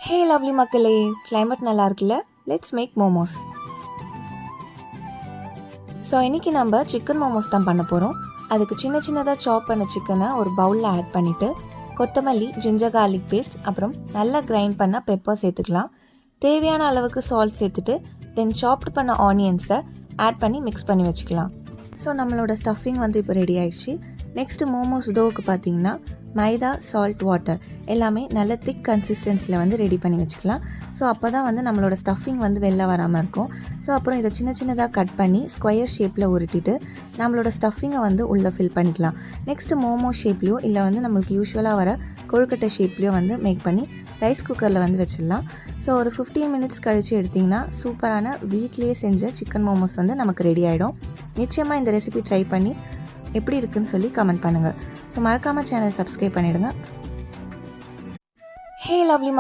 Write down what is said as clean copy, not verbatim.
ஹே lovely மக்களே, climate நல்லா இருக்குல்ல? Let's make momos. ஸோ இன்றைக்கி நம்ம சிக்கன் மோமோஸ் தான் பண்ண போகிறோம். அதுக்கு சின்ன சின்னதாக சாப் பண்ண சிக்கனை ஒரு பவுலில் ஆட் பண்ணிவிட்டு கொத்தமல்லி, ஜிஞ்சர் கார்லிக் பேஸ்ட், அப்புறம் நல்லா கிரைண்ட் பண்ண பெப்பர் சேர்த்துக்கலாம். தேவையான அளவுக்கு சால்ட் சேர்த்துட்டு தென் சாப்ட் பண்ண ஆனியன்ஸை ஆட் பண்ணி மிக்ஸ் பண்ணி வச்சுக்கலாம். ஸோ நம்மளோட ஸ்டஃபிங் வந்து இப்போ ரெடி ஆயிடுச்சு. நெக்ஸ்ட்டு மோமோஸ் டோவுக்கு பார்த்தீங்கன்னா மைதா, சால்ட், வாட்டர் எல்லாமே நல்ல திக் கன்சிஸ்டன்சியில் வந்து ரெடி பண்ணி வச்சுக்கலாம். ஸோ அப்போ தான் வந்து நம்மளோட ஸ்டஃபிங் வந்து வெளில வராமல் இருக்கும். ஸோ அப்புறம் இதை சின்ன சின்னதாக கட் பண்ணி ஸ்கொயர் ஷேப்பில் உருட்டிட்டு நம்மளோட ஸ்டஃபிங்கை வந்து உள்ளே ஃபில் பண்ணிக்கலாம். நெக்ஸ்ட்டு மோமோ ஷேப்லேயோ இல்லை வந்து நம்மளுக்கு யூஸ்வலாக வர கொழுக்கட்டை ஷேப்லேயோ வந்து மேக் பண்ணி ரைஸ் குக்கரில் வந்து வச்சிடலாம். ஸோ ஒரு 15 மினிட்ஸ் கழித்து எடுத்திங்கன்னா சூப்பரான வீட்லேயே செஞ்ச சிக்கன் மோமோஸ் வந்து நமக்கு ரெடி ஆகிடும். நிச்சயமாக இந்த ரெசிபி ட்ரை பண்ணி எப்படி இருக்குன்னு சொல்லி கமெண்ட் பண்ணுங்கள். ஸோ மறக்காமல் சேனல் சப்ஸ்கிரைப் பண்ணிவிடுங்க. ஹே லவ்லி